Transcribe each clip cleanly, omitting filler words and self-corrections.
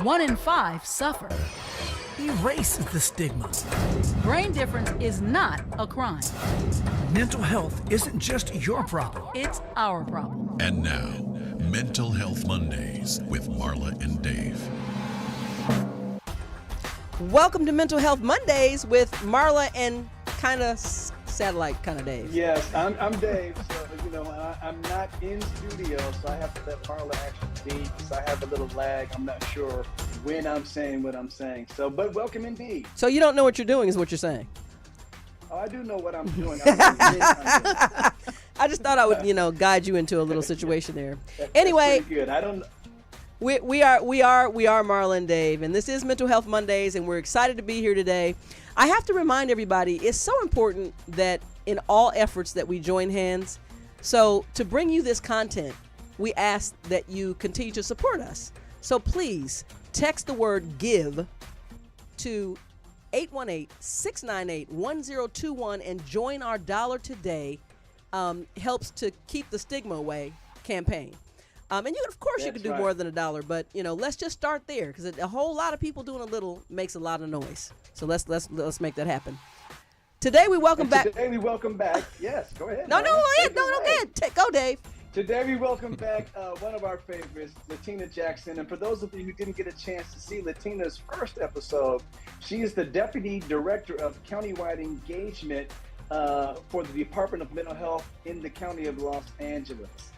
One in five suffer. Erase the stigma. Brain difference is not a crime. Mental health isn't just your problem. It's our problem. And now, Mental Health Mondays with Marla and Dave. Welcome to Mental Health Mondays with Marla and kind of satellite kind of Dave. Yes, I'm Dave. So, I'm not in studio, so I have to let Marla actually be because I have a little lag. I'm not sure when I'm saying what I'm saying. So, but welcome indeed. So you don't know what you're doing is what you're saying. Oh, I do know what I'm doing. I just thought I would, guide you into a little situation there. Anyway, that's pretty good. I don't. We are Marla and Dave, and this is Mental Health Mondays, and we're excited to be here today. I have to remind everybody, it's so important that in all efforts that we join hands. So to bring you this content, we ask that you continue to support us. So please text the word GIVE to 818-698-1021 and join our Dollar Today helps to keep the stigma away campaign. And you can do more than $1, but let's just start there because a whole lot of people doing a little makes a lot of noise. So let's make that happen. Today we welcome back. Yes, go ahead. No, go ahead. Go, Dave. Today we welcome back one of our favorites, LaTina Jackson. And for those of you who didn't get a chance to see LaTina's first episode, she is the Deputy Director of Countywide Engagement for the Department of Mental Health in the County of Los Angeles.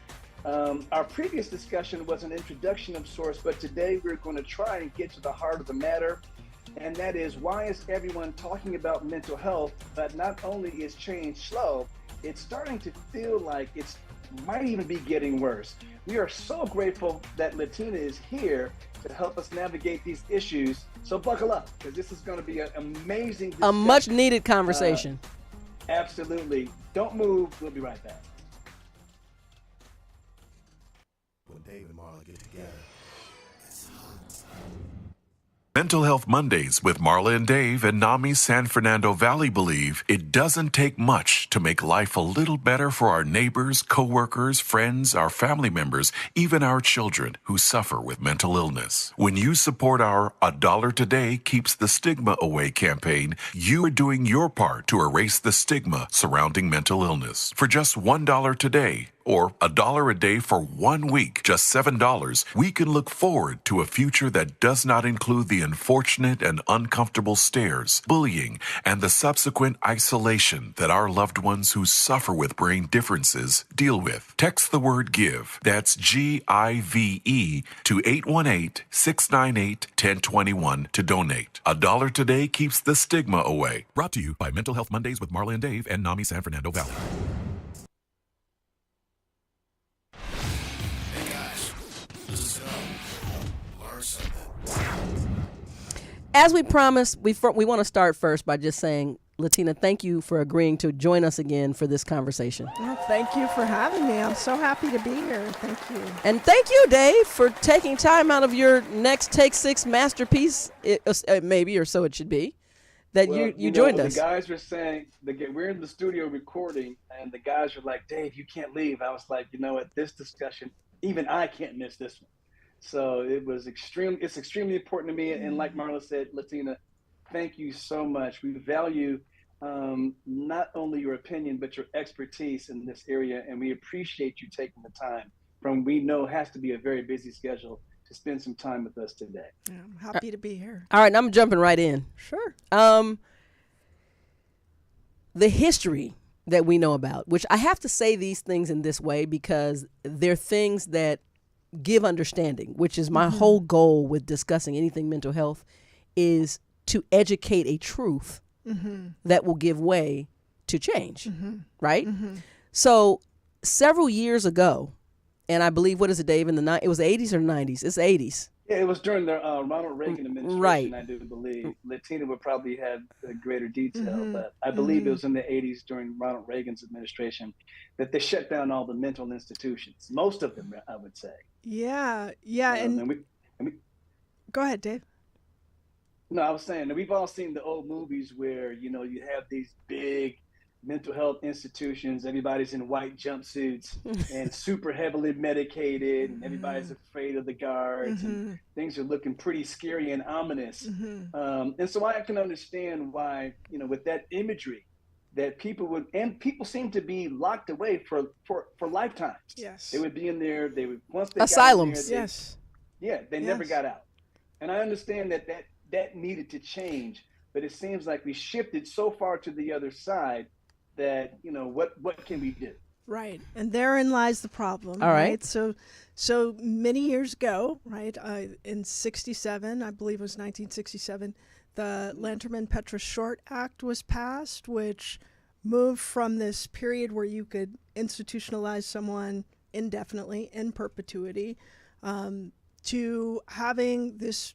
Our previous discussion was an introduction of sorts, but today we're going to try and get to the heart of the matter. And that is, why is everyone talking about mental health, but not only is change slow, it's starting to feel like it might even be getting worse. We are so grateful that LaTina is here to help us navigate these issues. So buckle up, because this is going to be an amazing discussion. A much needed conversation. Absolutely. Don't move. We'll be right back. When Dave and Marla get together, it's hot. Mental Health Mondays with Marla and Dave and NAMI San Fernando Valley believe it doesn't take much to make life a little better for our neighbors, coworkers, friends, our family members, even our children who suffer with mental illness. When you support our A Dollar Today Keeps the Stigma Away campaign, you are doing your part to erase the stigma surrounding mental illness. For just $1 today, or $1 a day for 1 week, just $7, we can look forward to a future that does not include the unfortunate and uncomfortable stares, bullying, and the subsequent isolation that our loved ones who suffer with brain differences deal with. Text the word GIVE, that's GIVE, to 818-698-1021 to donate. A Dollar Today keeps the stigma away. Brought to you by Mental Health Mondays with Marla and Dave and NAMI San Fernando Valley. As we promised, we want to start first by just saying, LaTina, thank you for agreeing to join us again for this conversation. Well, thank you for having me. I'm so happy to be here. Thank you. And thank you, Dave, for taking time out of your next Take 6 masterpiece, maybe, or so it should be, that you joined us. The guys were saying, we're in the studio recording, and the guys were like, Dave, you can't leave. I was like, this discussion, even I can't miss this one. So it's extremely important to me. And like Marla said, LaTina, thank you so much. We value not only your opinion, but your expertise in this area. And we appreciate you taking the time we know has to be a very busy schedule to spend some time with us today. Yeah, I'm happy to be here. All right, I'm jumping right in. Sure. The history that we know about, which I have to say these things in this way because they're things that give understanding, which is my whole goal with discussing anything mental health, is to educate a truth that will give way to change, right? So several years ago, and I believe, what is it, Dave, it was the 80s or 90s? It's the 80s. Yeah, it was during the Ronald Reagan administration, right. I do believe. LaTina would probably have greater detail, but I believe it was in the 80s during Ronald Reagan's administration that they shut down all the mental institutions. Most of them, I would say. Yeah. Go ahead, Dave. No, I was saying that we've all seen the old movies where, you have these big mental health institutions, everybody's in white jumpsuits and super heavily medicated, and everybody's afraid of the guards, and things are looking pretty scary and ominous. And so I can understand why, with that imagery, that people seem to be locked away for lifetimes. Yes. They would be in there. They would, once they asylums. got in there, Yes. they never got out. And I understand that needed to change, but it seems like we shifted so far to the other side that, what can we do? Right. And therein lies the problem. All right. So many years ago, right, in 67, I believe it was 1967, the Lanterman-Petra Short Act was passed, which moved from this period where you could institutionalize someone indefinitely, in perpetuity, to having this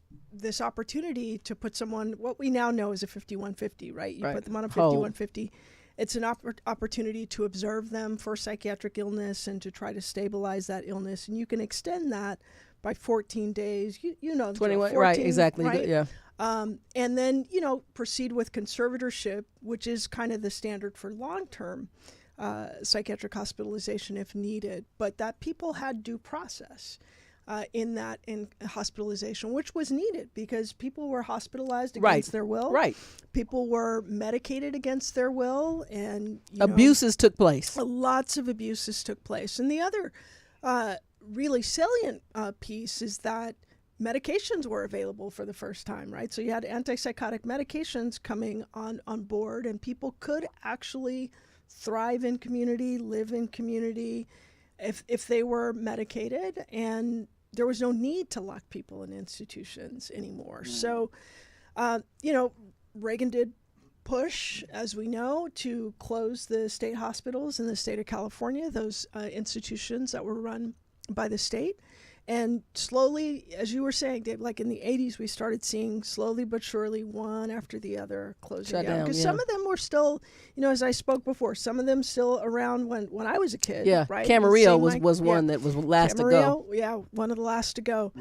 opportunity to put someone, what we now know is a 5150, right? You put them on a 5150. It's an opportunity to observe them for psychiatric illness and to try to stabilize that illness. And you can extend that by 14 days. You know, 21, 14, right, exactly. Right? Yeah. And then, proceed with conservatorship, which is kind of the standard for long-term psychiatric hospitalization if needed. But that people had due process in hospitalization, which was needed because people were hospitalized against their will. Right. People were medicated against their will, and abuses took place. Lots of abuses took place. And the other really salient piece is that medications were available for the first time, right? So you had antipsychotic medications coming on board, and people could actually thrive in community, live in community if they were medicated, and there was no need to lock people in institutions anymore. So, Reagan did push, as we know, to close the state hospitals in the state of California, those institutions that were run by the state. And slowly, as you were saying, Dave, like in the 80s, we started seeing slowly but surely one after the other closing down. Because some of them were still, as I spoke before, some of them still around when I was a kid. Yeah, right? Camarillo was one that was last to go. Yeah, one of the last to go.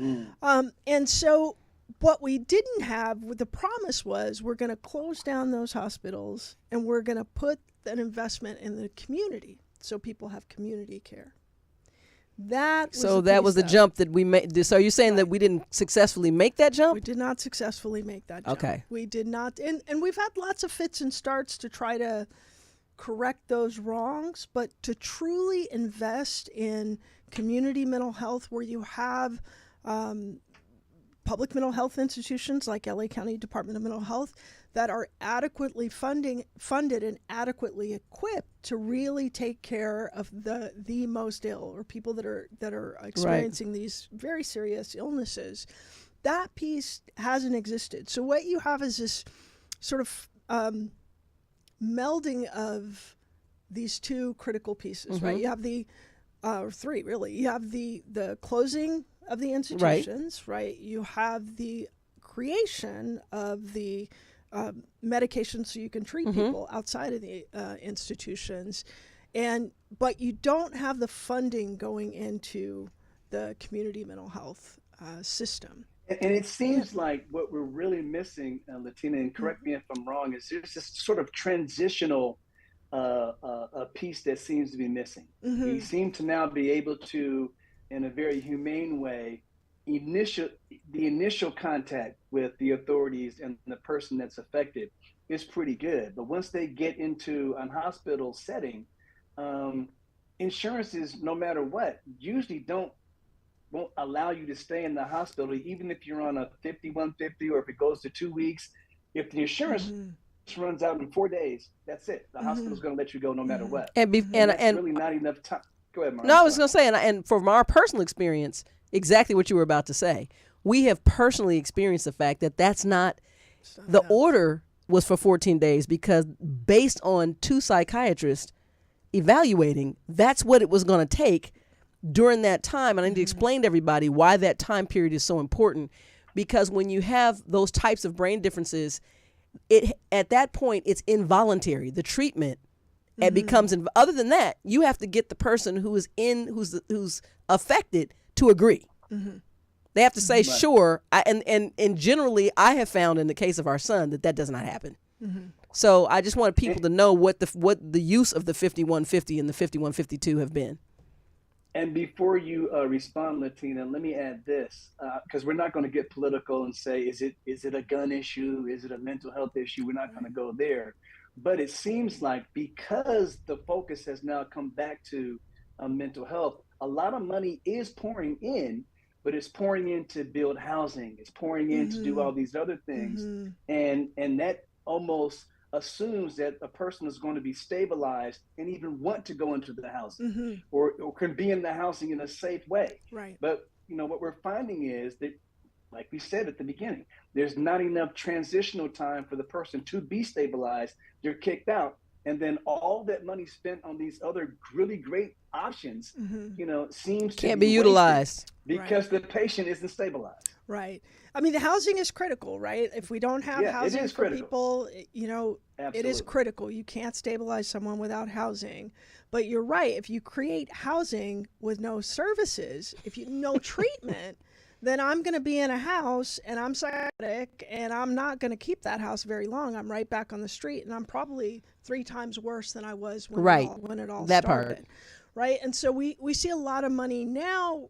And so what we didn't have, the promise was we're going to close down those hospitals and we're going to put an investment in the community so people have community care. That was the jump that we made. So you're saying that we didn't successfully make that jump? We did not successfully make that jump. Okay. We did not. And we've had lots of fits and starts to try to correct those wrongs, but to truly invest in community mental health where you have public mental health institutions like LA County Department of Mental Health that are adequately funded and adequately equipped to really take care of the most ill or people that are experiencing these very serious illnesses. That piece hasn't existed. So what you have is this sort of melding of these two critical pieces, right? You have or three really. You have the closing of the institutions, right? You have the creation of the medication so you can treat people outside of the institutions, but you don't have the funding going into the community mental health system. And it seems like what we're really missing, LaTina, and correct me if I'm wrong, is there's this sort of transitional piece that seems to be missing. We seem to now be able to, in a very humane way, the initial contact with the authorities and the person that's affected is pretty good. But once they get into a hospital setting, insurances, no matter what, usually won't allow you to stay in the hospital, even if you're on a 5150 or if it goes to 2 weeks. If the insurance runs out in 4 days, that's it. The hospital's going to let you go no matter what. And that's really not enough time. Go ahead, Mark. No, I was going to say, and from our personal experience, exactly what you were about to say. We have personally experienced the fact that that's not the order was for 14 days because based on 2 psychiatrists evaluating, that's what it was going to take during that time. And I need to explain to everybody why that time period is so important, because when you have those types of brain differences, at that point it's involuntary. The treatment it becomes other than that, you have to get the person who's affected to agree. They have to say sure, and generally I have found in the case of our son that does not happen. So I just want people to know what the use of the 5150 and the 5152 have been. And before you respond, Latina, let me add this, because we're not going to get political and say, is it a gun issue? Is it a mental health issue? We're not going to go there. But it seems like because the focus has now come back to mental health, a lot of money is pouring in, but it's pouring in to build housing. It's pouring in to do all these other things. And that almost assumes that a person is going to be stabilized and even want to go into the housing or can be in the housing in a safe way. Right. But what we're finding is that, like we said at the beginning, there's not enough transitional time for the person to be stabilized. They're kicked out. And then all that money spent on these other really great options, seems to can't be utilized because the patient isn't stabilized. Right. I mean, the housing is critical, right? If we don't have housing for critical. people, it is critical. You can't stabilize someone without housing. But you're right. If you create housing with no services, no treatment, then I'm going to be in a house and I'm psychotic and I'm not going to keep that house very long. I'm right back on the street and I'm probably 3 times worse than I was when it all that started. Part. Right. And so we see a lot of money now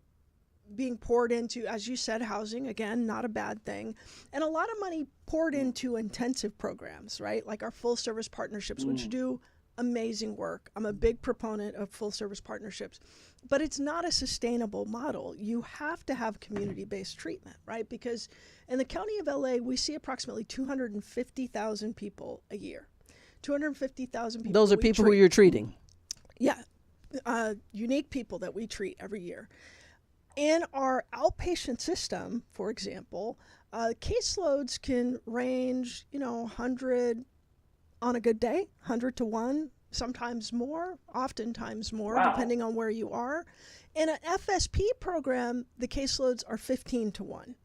being poured into, as you said, housing, again, not a bad thing, and a lot of money poured into intensive programs, right? Like our full service partnerships, which do amazing work. I'm a big proponent of full service partnerships, but it's not a sustainable model. You have to have community-based treatment, right? Because in the county of LA, we see approximately 250,000 people a year. 250,000 people. Those are people who you're treating. Yeah. Unique people that we treat every year. In our outpatient system, for example, caseloads can range, 100 on a good day, 100 to 1, sometimes more, oftentimes more, depending on where you are. In an FSP program, the caseloads are 15 to 1,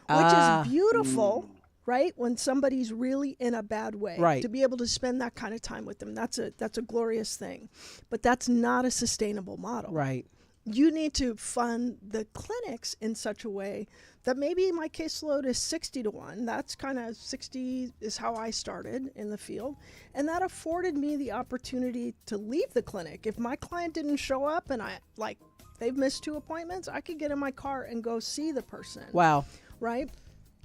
which is beautiful, right? When somebody's really in a bad way, right. To be able to spend that kind of time with them, that's a glorious thing. But that's not a sustainable model. Right. You need to fund the clinics in such a way that maybe my caseload is 60 to 1. That's kind of 60 is how I started in the field. And that afforded me the opportunity to leave the clinic. If my client didn't show up and they've missed 2 appointments, I could get in my car and go see the person. Wow. Right?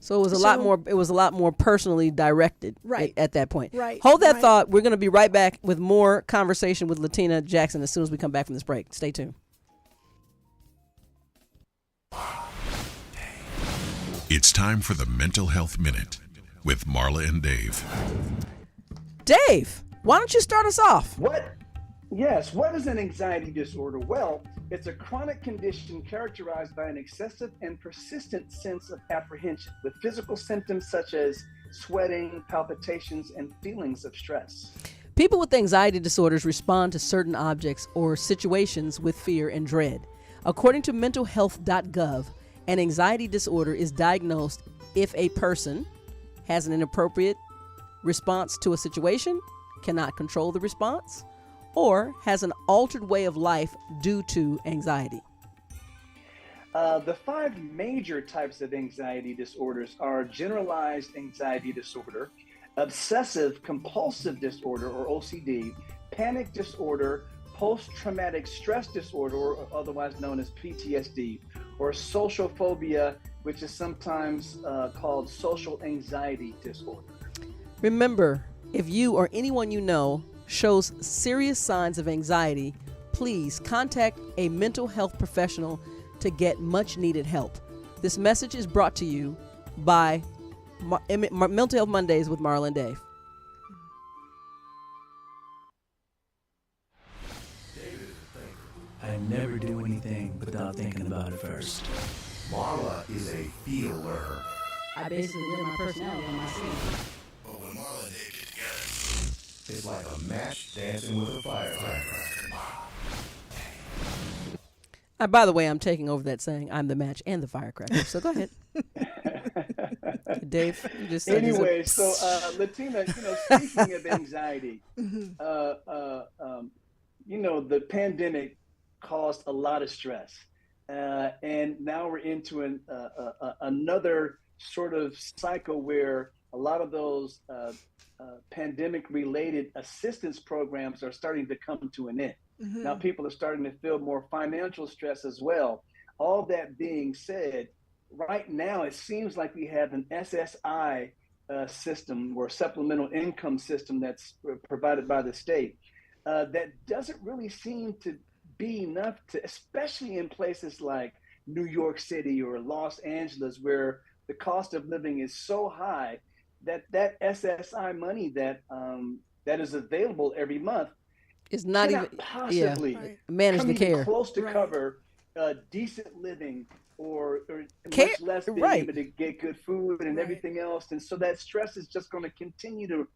So it was a lot more personally directed at that point. Right. Hold that thought. We're going to be right back with more conversation with LaTina Jackson as soon as we come back from this break. Stay tuned. It's time for the Mental Health Minute with Marla and Dave. Dave, why don't you start us off? What is an anxiety disorder? Well, it's a chronic condition characterized by an excessive and persistent sense of apprehension with physical symptoms such as sweating, palpitations, and feelings of stress. People with anxiety disorders respond to certain objects or situations with fear and dread. According to mentalhealth.gov, an anxiety disorder is diagnosed if a person has an inappropriate response to a situation, cannot control the response, or has an altered way of life due to anxiety. The 5 major types of anxiety disorders are generalized anxiety disorder, obsessive compulsive disorder or OCD, panic disorder, post-traumatic stress disorder, or otherwise known as PTSD, or social phobia, which is sometimes called social anxiety disorder. Remember, if you or anyone you know shows serious signs of anxiety, please contact a mental health professional to get much needed help. This message is brought to you by Mental Health Mondays with Marla and Dave. I never do anything without thinking about it first. Marla is a feeler. I basically live my personality on my skin. But when Marla and Dave get together, it's like a match dancing with a firecracker. By the way, I'm taking over that saying, I'm the match and the firecracker. So go ahead. Dave, you just said anyway, so Latina, speaking of anxiety, the pandemic caused a lot of stress. And now we're into another sort of cycle where a lot of those pandemic-related assistance programs are starting to come to an end. Now people are starting to feel more financial stress as well. All that being said, right now it seems like we have an SSI system or supplemental income system that's provided by the state that doesn't really seem to be enough to, especially in places like New York City or Los Angeles, where the cost of living is so high that SSI money that is available every month It's not cannot even possibly manage come the even care. close to cover decent living or Care, much less being right. able to get good food and everything else. And so that stress is just going to continue to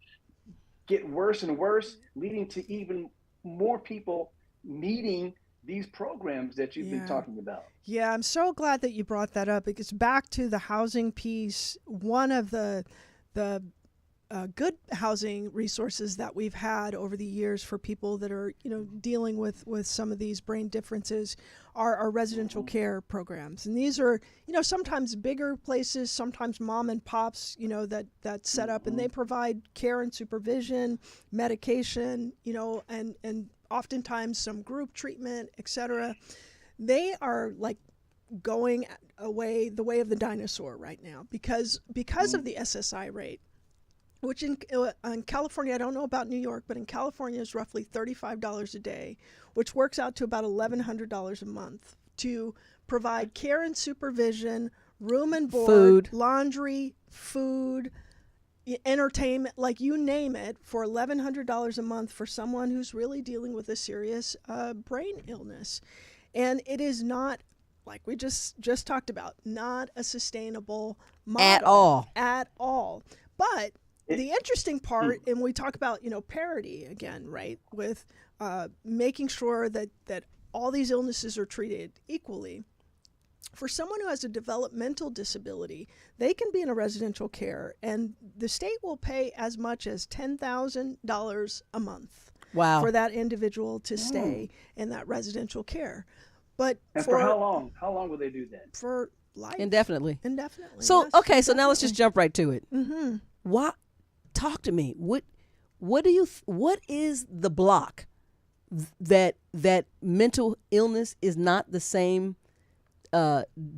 get worse and worse, leading to even more people needing these programs that you've been talking about. Yeah, I'm so glad that you brought that up, because back to the housing piece, one of the good housing resources that we've had over the years for people that are, dealing with some of these brain differences are our residential care programs. And these are, sometimes bigger places, sometimes mom and pops, that set up, and they provide care and supervision, medication, and oftentimes some group treatment, etc. They are like going away the way of the dinosaur right now because of the SSI rate, which in California, I don't know about New York, but in California is roughly $35 a day, which works out to about $1,100 a month to provide care and supervision, room and board, food, laundry, food, entertainment, like you name it, for $1,100 a month for someone who's really dealing with a serious brain illness. And it is not, like we just talked about, not a sustainable model at all. But the interesting part, and we talk about, parity again, right, with making sure that all these illnesses are treated equally. For someone who has a developmental disability, they can be in a residential care, and the state will pay as much as $10,000 a month for that individual to stay in that residential care. But for how long? How long will they do that? For life. Indefinitely. So, yes, okay, so now let's just jump right to it. Why? Talk to me. What is the block that mental illness is not the same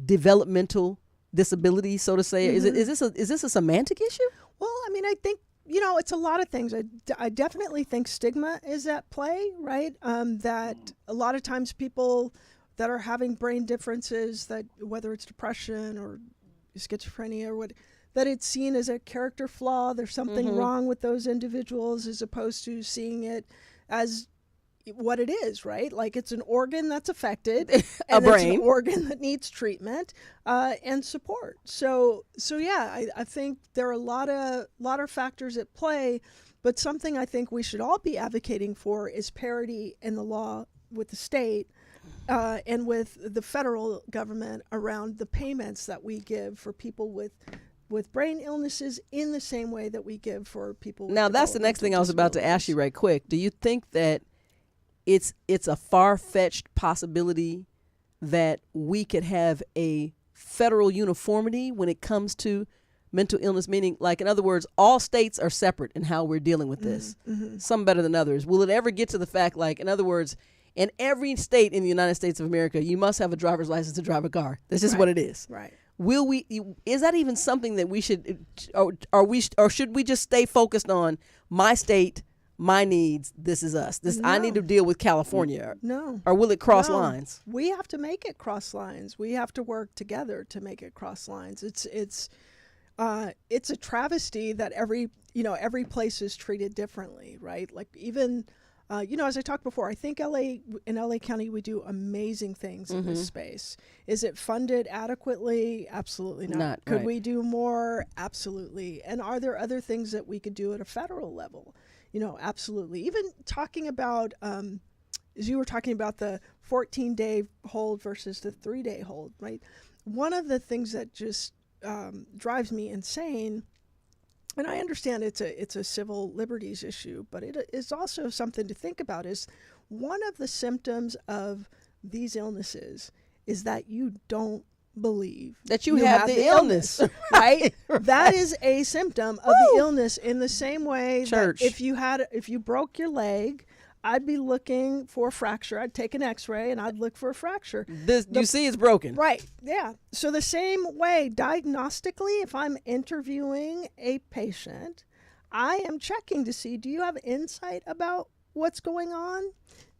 developmental disability, so to say? Is this a semantic issue? Well, I mean, I think it's a lot of things. I definitely think stigma is at play, right? That a lot of times people that are having brain differences, that whether it's depression or schizophrenia or what, that it's seen as a character flaw. There's something wrong with those individuals, as opposed to seeing it as what it is, right? Like it's an organ that's affected, and it's an organ that needs treatment and support. So yeah, I think there are a lot of factors at play, but something I think we should all be advocating for is parity in the law with the state and with the federal government around the payments that we give for people with brain illnesses in the same way that we give for people with Now, that's the next thing I was about to ask you right quick. Do you think that it's a far-fetched possibility that we could have a federal uniformity when it comes to mental illness, meaning, like, in other words, all states are separate in how we're dealing with this, some better than others? Will it ever get to the fact, like, in other words, in every state in the United States of America, you must have a driver's license to drive a car? That's just what it is. Right. Will we? Is that even something that we should, or should we just stay focused on my state, my needs? This is us. I need to deal with California. No. Or will it cross lines? We have to make it cross lines. We have to work together to make it cross lines. It's a travesty that every place is treated differently, right? Like even. As I talked before, I think in LA County, we do amazing things in this space. Is it funded adequately? Absolutely not. Could we do more? Absolutely. And are there other things that we could do at a federal level? Absolutely. Even talking about, as you were talking about the 14-day hold versus the 3-day hold, right? One of the things that just drives me insane, and I understand it's a civil liberties issue, but it is also something to think about, is one of the symptoms of these illnesses is that you don't believe that you have the illness. right? That is a symptom of the illness. In the same way Church. that if you broke your leg, I'd be looking for a fracture. I'd take an X-ray and I'd look for a fracture. You see, it's broken. Right. Yeah. So the same way, diagnostically, if I'm interviewing a patient, I am checking to see, do you have insight about what's going on?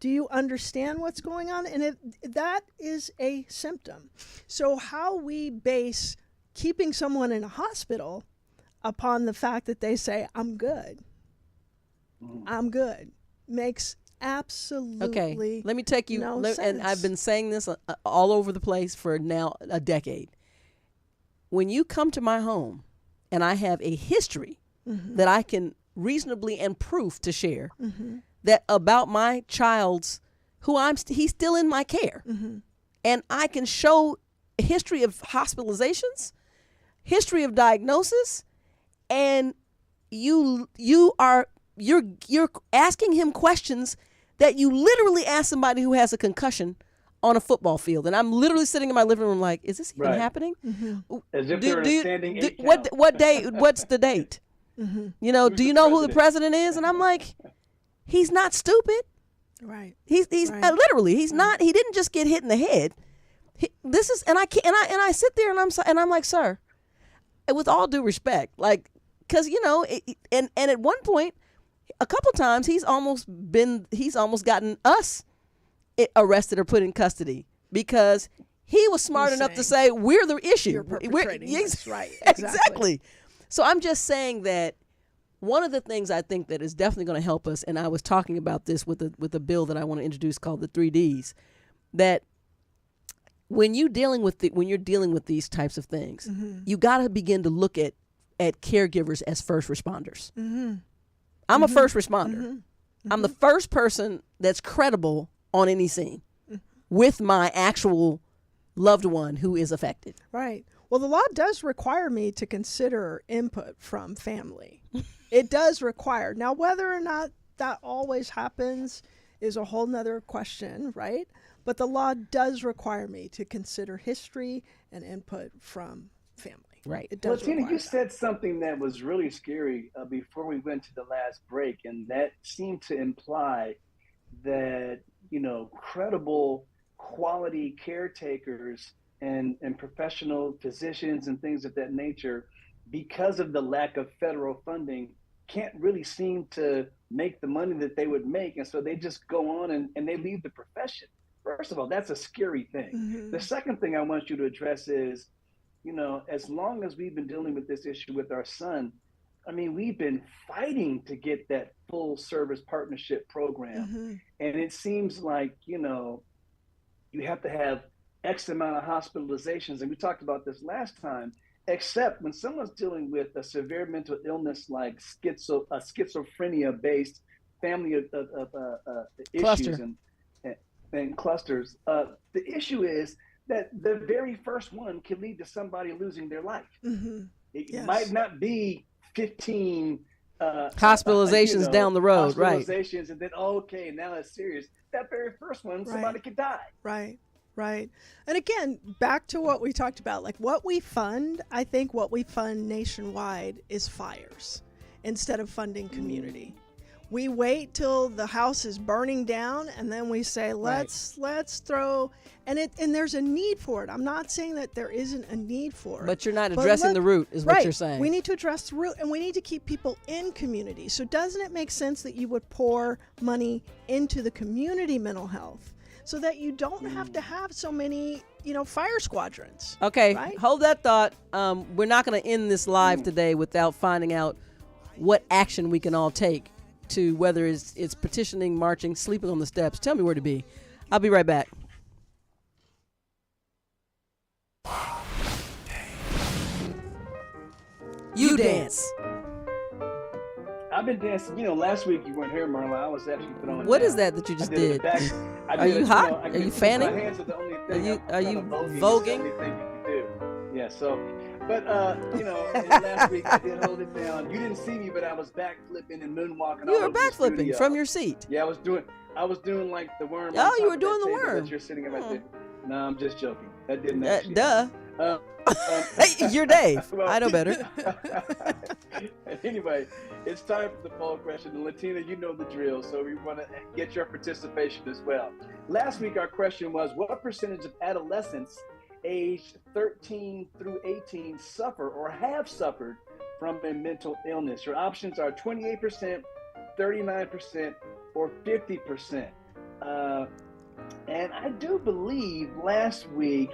Do you understand what's going on? And that is a symptom. So how we base keeping someone in a hospital upon the fact that they say, I'm good, makes absolutely Okay, let me take you, no and sense. I've been saying this all over the place for now a decade. When you come to my home and I have a history that I can reasonably and proof to share that about my child's, he's still in my care, and I can show a history of hospitalizations, history of diagnosis, and you're asking him questions that you literally ask somebody who has a concussion on a football field, and I'm literally sitting in my living room like, is this even happening? As if they're in a standing eight what count. day? What's the date? You know, do you know who the president is? And I'm like, he's not stupid. Right. He's literally, he's not. He didn't just get hit in the head. This is, and I can't, and I sit there and I'm like, sir, with all due respect, like, because you know, and at one point, a couple times he's almost gotten us arrested or put in custody because he was smart enough to say we're the issue. You're perpetrating this, right? Exactly. So I'm just saying that one of the things I think that is definitely going to help us, and I was talking about this with a bill that I want to introduce called the 3Ds, that when you're dealing with these types of things, you got to begin to look at caregivers as first responders. I'm a first responder. I'm the first person that's credible on any scene with my actual loved one who is affected. Right. Well, the law does require me to consider input from family. It does require. Now, whether or not that always happens is a whole nother question, right? But the law does require me to consider history and input from family. Right. It does. Latina, you said something that was really scary before we went to the last break, and that seemed to imply that, you know, credible, quality caretakers and professional physicians and things of that nature, because of the lack of federal funding, can't really seem to make the money that they would make. And so they just go on and they leave the profession. First of all, that's a scary thing. The second thing I want you to address is, you know, as long as we've been dealing with this issue with our son, I mean, we've been fighting to get that full service partnership program. And it seems like, you know, you have to have X amount of hospitalizations. And we talked about this last time, except when someone's dealing with a severe mental illness like schizophrenia based family of issues and clusters. The issue is that the very first one can lead to somebody losing their life. It might not be 15 hospitalizations down the road, right? Hospitalizations, and then okay, now it's serious. That very first one, somebody could die. Right. And again, back to what we talked about, like what we fund, I think what we fund nationwide is fires instead of funding community. We wait till the house is burning down and then we say, let's throw, and there's a need for it. I'm not saying that there isn't a need for it. But you're not addressing the root is what you're saying. We need to address the root and we need to keep people in community. So doesn't it make sense that you would pour money into the community mental health so that you don't have to have so many, you know, fire squadrons? Okay, right? Hold that thought. We're not going to end this live today without finding out what action we can all take to whether it's petitioning, marching, sleeping on the steps. Tell me where to be. I'll be right back. You dance. I've been dancing. You know, last week you weren't here, Marla. I was actually put on. What is that you just did? Are you hot? Are you fanning? My hands are the only thing. Are you voguing? voguing? It's the only thing you can do. Yeah. So, but you know, last week I did hold it down. You didn't see me, but I was backflipping and moonwalking. You were backflipping from your seat. Yeah, I was doing like the worm. Oh, you were doing the worm. You're sitting right there. No, I'm just joking. That didn't. Duh. You're Dave. Well, I know better. Anyway, it's time for the poll question. And Latina, you know the drill, so we want to get your participation as well. Last week, our question was, what percentage of adolescents aged 13 through 18 suffer or have suffered from a mental illness? Your options are 28%, 39%, or 50%. And I do believe last week,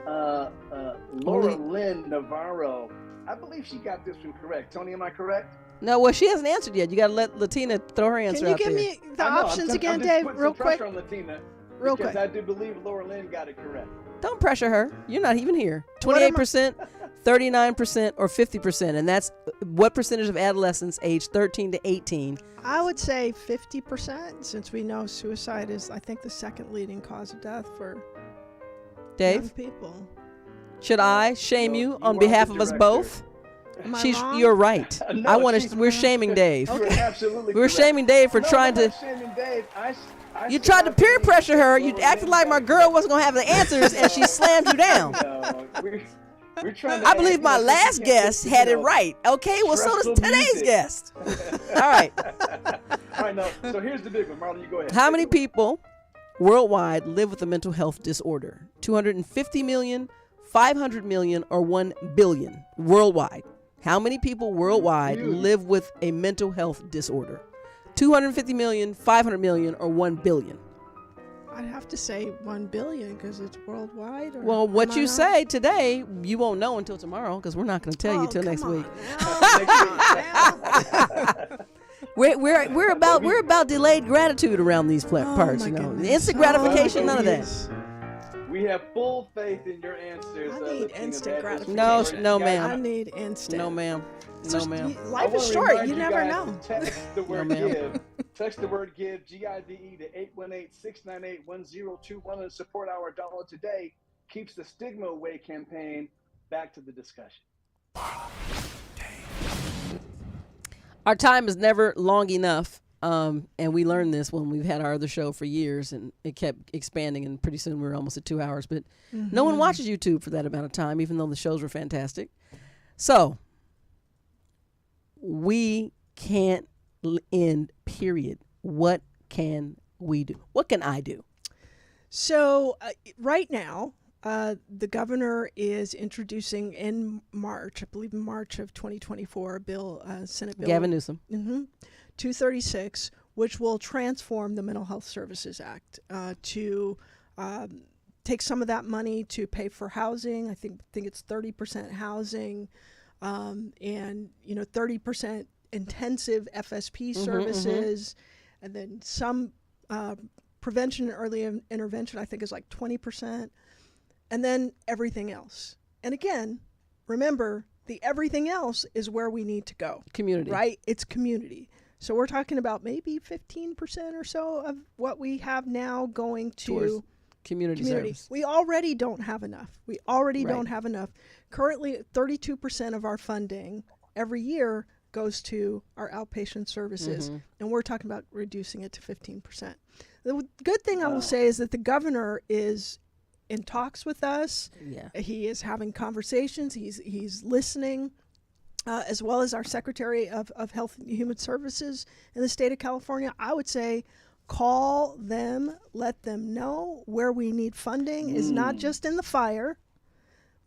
Laura Lynn Navarro, I believe she got this one correct. Tony, am I correct? No, well, she hasn't answered yet. You got to let Latina throw her answer out there. Can you give me the options again, Dave, real quick? On Latina real because quick. I do believe Laura Lynn got it correct. Don't pressure her. You're not even here. 28%, 39%, or 50%. And that's what percentage of adolescents aged 13 to 18? I would say 50%, since we know suicide is, I think, the second leading cause of death for young Dave, people. should I shame No, you you on are behalf the of us director. both? Am I wrong? You're right. No, We're shaming Dave. You're absolutely We're correct. shaming Dave for No, trying I'm to. not shaming Dave. You tried to peer pressure her. You acted like my girl wasn't gonna have the answers, and she slammed you down. No, we're trying to I believe my last guest had it right. Okay, well, so does stressful today's music. guest. All right. All right, now, so here's the big one. Marlon, you go ahead. How many people worldwide live with a mental health disorder? 250 million, 500 million, or 1 billion worldwide? How many people worldwide live with a mental health disorder? 250 million, 500 million, or 1 billion? I'd have to say 1 billion because it's worldwide. Or Well, what am I you not? say today, you won't know until tomorrow because we're not going to tell you till come next on week. now. We're about delayed gratitude around these parts, my you know. goodness. Instant gratification, Oh, none of that. Please. We have full faith in your answers. I need Latina. instant That is gratification. No, great. ma'am. I need instant. No, ma'am. So No, ma'am. I Life wanna is short. remind You never guys know. to Text the word ma'am. give. Text the word give, GIVE, to 818-698-1021 and support our Dollar Today Keeps the Stigma Away campaign. Back to the discussion. Our time is never long enough, and we learned this when we've had our other show for years, and it kept expanding, and pretty soon we were almost at 2 hours. But no one watches YouTube for that amount of time, even though the shows were fantastic. So we can't end, period. What can we do? What can I do? So right now, the governor is introducing in March, I believe in March of 2024, a bill, Senate Bill Gavin Newsom. 236, which will transform the Mental Health Services Act to take some of that money to pay for housing. I think it's 30% housing, and 30% intensive FSP services, and then some prevention and early intervention. I think is like 20%, and then everything else. And again, remember, the everything else is where we need to go. Community. Right? It's community. So we're talking about maybe 15% or so of what we have now going to Towards community service. We already don't have enough. Right. Don't have enough. Currently, 32% of our funding every year goes to our outpatient services, and we're talking about reducing it to 15%. The good thing I will say is that the governor is in talks with us. Yeah. He is having conversations. He's listening, as well as our Secretary of Health and Human Services in the state of California. I would say call them, let them know where we need funding is not just in the fire,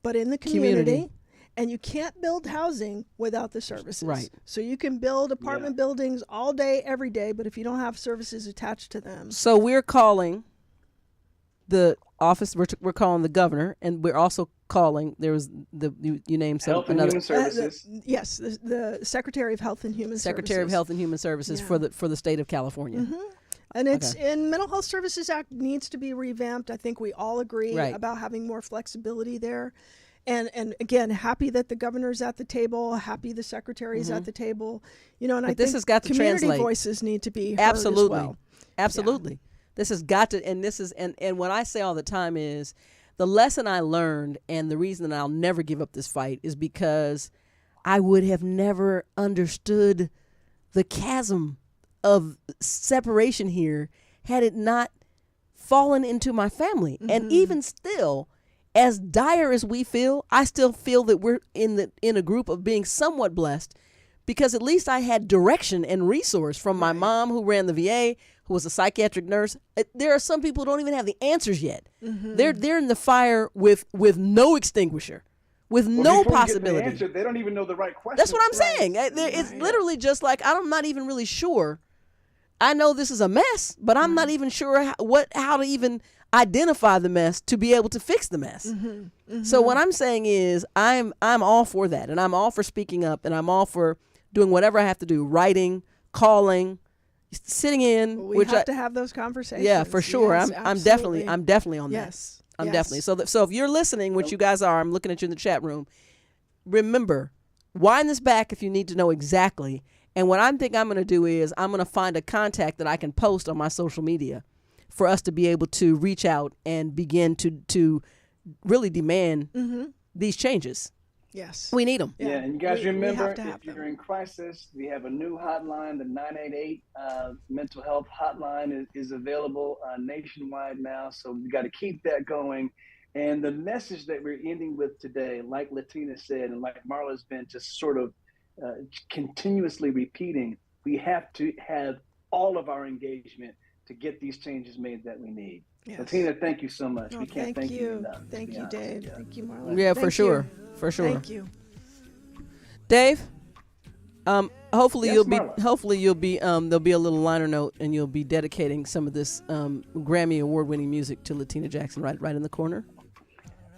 but in the community. And you can't build housing without the services. Right. So you can build apartment buildings all day, every day, but if you don't have services attached to them. So we're calling the office, we're calling the governor, and we're also calling, there was you named some, Health and another Human Services. Yes, the Secretary of Health and Human Secretary of Services. Health and Human Services for the state of California. And it's in Mental Health Services Act needs to be revamped. I think we all agree Right. about having more flexibility there. And again, happy that the governor's at the table, happy the secretary's at the table. And I this think has got to community translate. voices need to be heard Absolutely. as well. Absolutely. This has got to, and this is, and what I say all the time is the lesson I learned, and the reason that I'll never give up this fight is because I would have never understood the chasm of separation here had it not fallen into my family. And even still, as dire as we feel, I still feel that we're in a group of being somewhat blessed, because at least I had direction and resource from my mom, who ran the VA, who was a psychiatric nurse. There are some people who don't even have the answers yet. They're in the fire with no extinguisher, with no possibility. Answer, they don't even know the right question. That's what I'm saying. It's literally just like, I'm not even really sure. I know this is a mess, but I'm not even sure how to even identify the mess to be able to fix the mess. So what I'm saying is I'm all for that, and I'm all for speaking up, and I'm all for doing whatever I have to do, writing, calling, sitting in. We have to have those conversations. Yeah, for sure. Yes, I'm definitely on that. Yes. I'm definitely. So if you're listening, which you guys are, I'm looking at you in the chat room. Remember, wind this back if you need to know exactly. And what I'm going to do is I'm going to find a contact that I can post on my social media for us to be able to reach out and begin to really demand these changes. Yes. We need them. Yeah, and you guys remember, if them. you're in crisis, we have a new hotline. The 988 mental health hotline is available nationwide now. So we got to keep that going. And the message that we're ending with today, like LaTina said, and like Marla's been just sort of continuously repeating, we have to have all of our engagement to get these changes made that we need. Yes. LaTina, thank you so much. Oh, We can't thank you enough. Thank you, Dave. Yeah. Thank you, Marla. Yeah, Thank for sure. you. For sure. Thank you. Dave, hopefully Yes, you'll be Marla. there'll be a little liner note, and you'll be dedicating some of this Grammy award-winning music to LaTina Jackson right in the corner.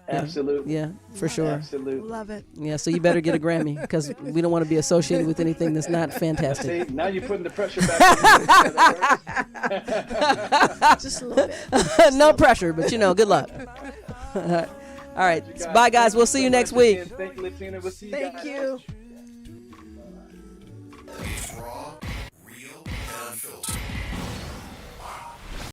Absolutely. Yeah, for sure. Absolutely. Love it. Yeah, so you better get a Grammy, because we don't want to be associated with anything that's not fantastic. See, now you're putting the pressure back on me. Just a little bit. No pressure, but good luck. All right. Bye, guys. We'll see you next week. Thank you, LaTina. We'll see you Thank guys. you.